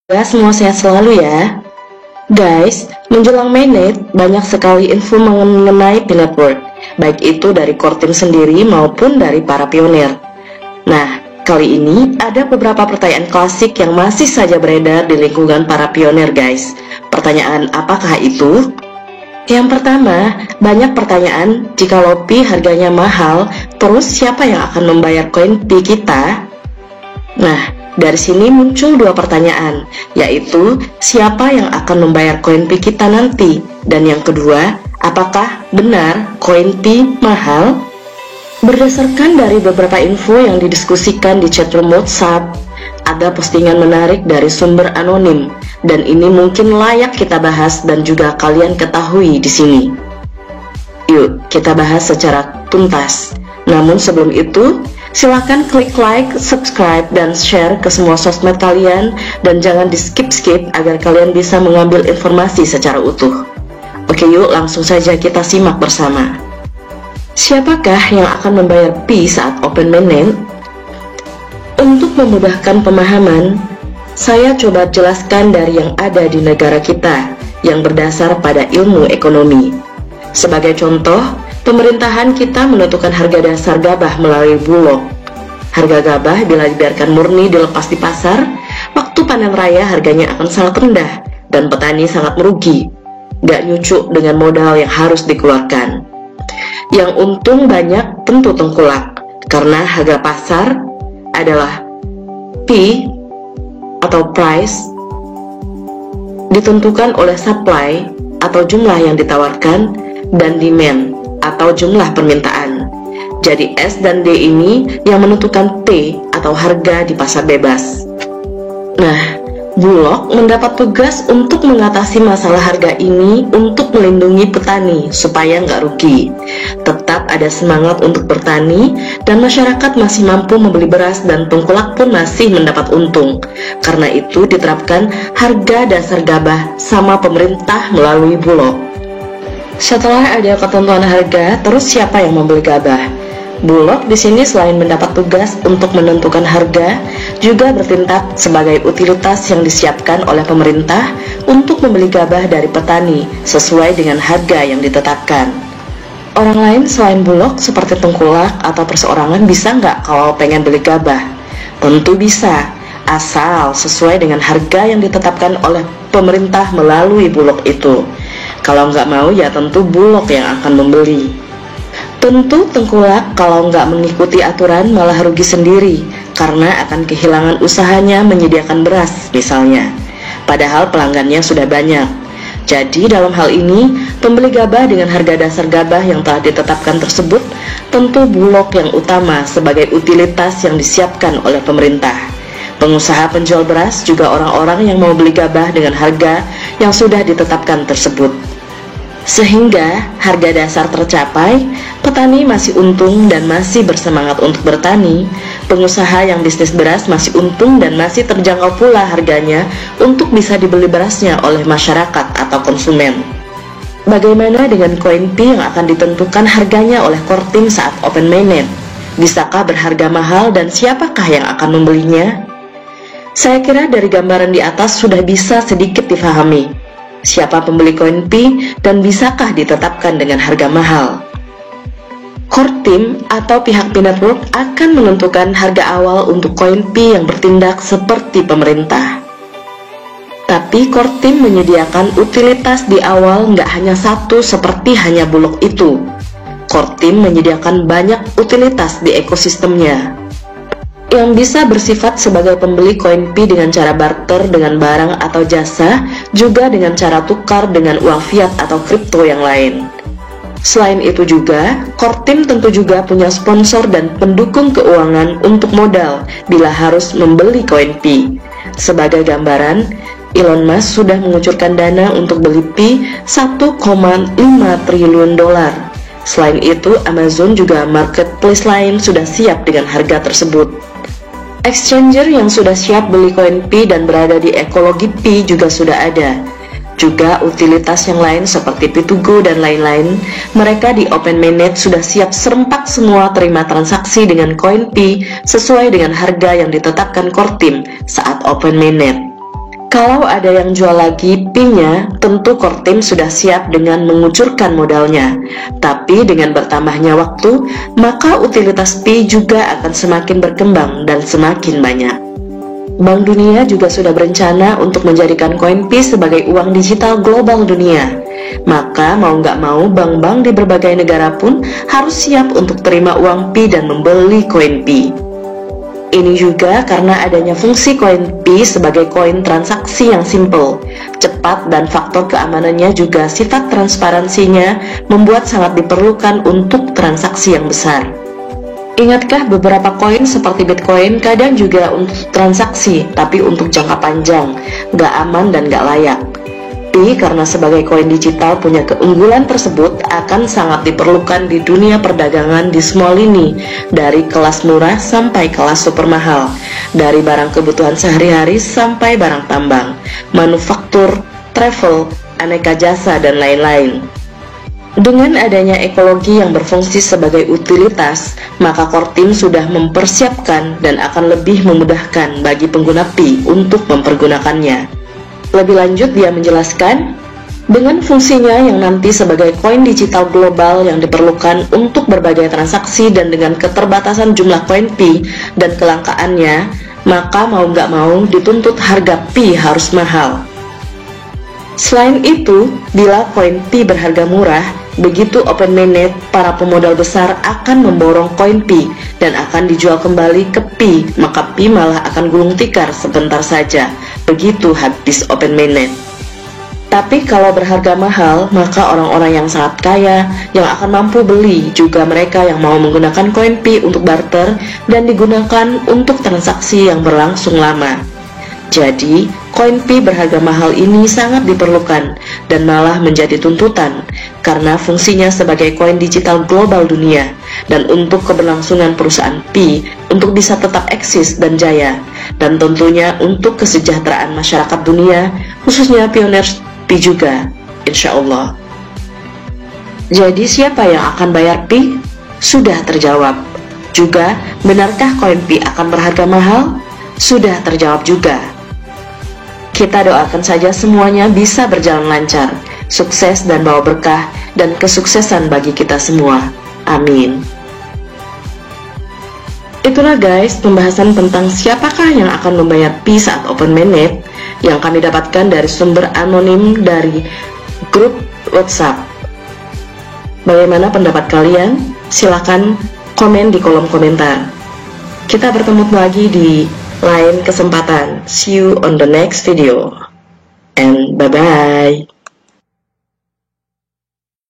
Ya, semua sehat selalu ya. Guys, menjelang mainnet, banyak sekali info mengenai Peanut World, baik itu dari core team sendiri maupun dari para pionir. Nah, kali ini ada beberapa pertanyaan klasik yang masih saja beredar di lingkungan para pionir guys. Pertanyaan apakah itu? Yang pertama, banyak pertanyaan, jika Pi harganya mahal, terus siapa yang akan membayar koin Pi kita? Nah, dari sini muncul dua pertanyaan, yaitu siapa yang akan membayar koin Pi kita nanti? Dan yang kedua, apakah benar koin Pi mahal? Berdasarkan dari beberapa info yang didiskusikan di chatroom WhatsApp, ada postingan menarik dari sumber anonim, dan ini mungkin layak kita bahas dan juga kalian ketahui di sini. Yuk, kita bahas secara tuntas. Namun sebelum itu, silahkan klik like, subscribe, dan share ke semua sosmed kalian, dan jangan di skip-skip agar kalian bisa mengambil informasi secara utuh. Oke yuk, langsung saja kita simak bersama. Siapakah yang akan membayar Pi saat open mainnet? Untuk memudahkan pemahaman, saya coba jelaskan dari yang ada di negara kita, yang berdasar pada ilmu ekonomi. Sebagai contoh, pemerintahan kita menentukan harga dasar gabah melalui bulog. Harga gabah bila dibiarkan murni dilepas di pasar, waktu panen raya harganya akan sangat rendah dan petani sangat merugi. Gak nyucuk dengan modal yang harus dikeluarkan. Yang untung banyak tentu tengkulak, karena harga pasar adalah P atau price ditentukan oleh supply atau jumlah yang ditawarkan dan demand atau jumlah permintaan. Jadi S dan D ini yang menentukan P atau harga di pasar bebas. Nah, Bulog mendapat tugas untuk mengatasi masalah harga ini untuk melindungi petani supaya nggak rugi. Tetap ada semangat untuk bertani dan masyarakat masih mampu membeli beras dan tengkulak pun masih mendapat untung. Karena itu diterapkan harga dasar gabah sama pemerintah melalui Bulog. Setelah ada ketentuan harga, terus siapa yang membeli gabah? Bulog di sini selain mendapat tugas untuk menentukan harga, juga bertindak sebagai utilitas yang disiapkan oleh pemerintah untuk membeli gabah dari petani sesuai dengan harga yang ditetapkan. Orang lain selain Bulog seperti tengkulak atau perseorangan bisa nggak kalau pengen beli gabah? Tentu bisa, asal sesuai dengan harga yang ditetapkan oleh pemerintah melalui Bulog itu. Kalau nggak mau ya tentu Bulog yang akan membeli. Tentu tengkulak kalau nggak mengikuti aturan malah rugi sendiri karena akan kehilangan usahanya menyediakan beras misalnya. Padahal pelanggannya sudah banyak. Jadi dalam hal ini, pembeli gabah dengan harga dasar gabah yang telah ditetapkan tersebut tentu Bulog yang utama sebagai utilitas yang disiapkan oleh pemerintah. Pengusaha penjual beras juga orang-orang yang mau beli gabah dengan harga yang sudah ditetapkan tersebut. Sehingga harga dasar tercapai, petani masih untung dan masih bersemangat untuk bertani, pengusaha yang bisnis beras masih untung dan masih terjangkau pula harganya untuk bisa dibeli berasnya oleh masyarakat atau konsumen. Bagaimana dengan koin Pi yang akan ditentukan harganya oleh core team saat open mainnet? Bisakah berharga mahal dan siapakah yang akan membelinya? Saya kira dari gambaran di atas sudah bisa sedikit difahami siapa pembeli koin Pi dan bisakah ditetapkan dengan harga mahal. Core team atau pihak Peanut World akan menentukan harga awal untuk koin Pi yang bertindak seperti pemerintah. Tapi core team menyediakan utilitas di awal nggak hanya satu seperti hanya Bulog itu. Core team menyediakan banyak utilitas di ekosistemnya yang bisa bersifat sebagai pembeli koin Pi dengan cara barter dengan barang atau jasa, juga dengan cara tukar dengan uang fiat atau kripto yang lain. Selain itu juga, core team tentu juga punya sponsor dan pendukung keuangan untuk modal bila harus membeli koin Pi. Sebagai gambaran, Elon Musk sudah mengucurkan dana untuk beli Pi 1,5 triliun dolar. Selain itu, Amazon juga marketplace lain sudah siap dengan harga tersebut. Exchanger yang sudah siap beli koin Pi dan berada di ekologi Pi juga sudah ada. Juga utilitas yang lain seperti P2Go dan lain-lain, mereka di open mainnet sudah siap serempak semua terima transaksi dengan koin Pi sesuai dengan harga yang ditetapkan core team saat open mainnet. Kalau ada yang jual lagi Pi-nya, tentu core team sudah siap dengan mengucurkan modalnya. Tapi dengan bertambahnya waktu, maka utilitas Pi juga akan semakin berkembang dan semakin banyak. Bank Dunia juga sudah berencana untuk menjadikan koin Pi sebagai uang digital global dunia. Maka mau nggak mau, bank-bank di berbagai negara pun harus siap untuk terima uang Pi dan membeli koin Pi. Ini juga karena adanya fungsi koin Pi sebagai koin transaksi yang simple, cepat, dan faktor keamanannya juga sifat transparansinya membuat sangat diperlukan untuk transaksi yang besar. Ingatkah beberapa koin seperti Bitcoin kadang juga untuk transaksi, tapi untuk jangka panjang, nggak aman dan nggak layak. Pi karena sebagai koin digital punya keunggulan tersebut akan sangat diperlukan di dunia perdagangan di semua lini, dari kelas murah sampai kelas super mahal, dari barang kebutuhan sehari-hari sampai barang tambang, manufaktur, travel, aneka jasa, dan lain-lain. Dengan adanya ekologi yang berfungsi sebagai utilitas, maka core team sudah mempersiapkan dan akan lebih memudahkan bagi pengguna Pi untuk mempergunakannya. Lebih lanjut, dia menjelaskan, dengan fungsinya yang nanti sebagai koin digital global yang diperlukan untuk berbagai transaksi dan dengan keterbatasan jumlah koin Pi dan kelangkaannya, maka mau nggak mau dituntut harga Pi harus mahal. Selain itu, bila koin Pi berharga murah, begitu open mainnet, para pemodal besar akan memborong koin Pi dan akan dijual kembali ke Pi, maka Pi malah akan gulung tikar sebentar saja begitu habis open mainnet. Tapi kalau berharga mahal, maka orang-orang yang sangat kaya yang akan mampu beli, juga mereka yang mau menggunakan koin Pi untuk barter dan digunakan untuk transaksi yang berlangsung lama. Jadi, koin Pi berharga mahal ini sangat diperlukan dan malah menjadi tuntutan karena fungsinya sebagai koin digital global dunia dan untuk keberlangsungan perusahaan Pi untuk bisa tetap eksis dan jaya, dan tentunya untuk kesejahteraan masyarakat dunia, khususnya pioners Pi juga, insya Allah. Jadi siapa yang akan bayar Pi? Sudah terjawab. Juga, benarkah koin Pi akan berharga mahal? Sudah terjawab juga. Kita doakan saja semuanya bisa berjalan lancar, sukses dan bawa berkah dan kesuksesan bagi kita semua. Amin. Itulah guys pembahasan tentang siapakah yang akan membayar Pi saat open mainnet yang kami dapatkan dari sumber anonim dari grup WhatsApp. Bagaimana pendapat kalian? Silahkan komen di kolom komentar. Kita bertemu lagi di lain kesempatan. See you on the next video. And bye-bye.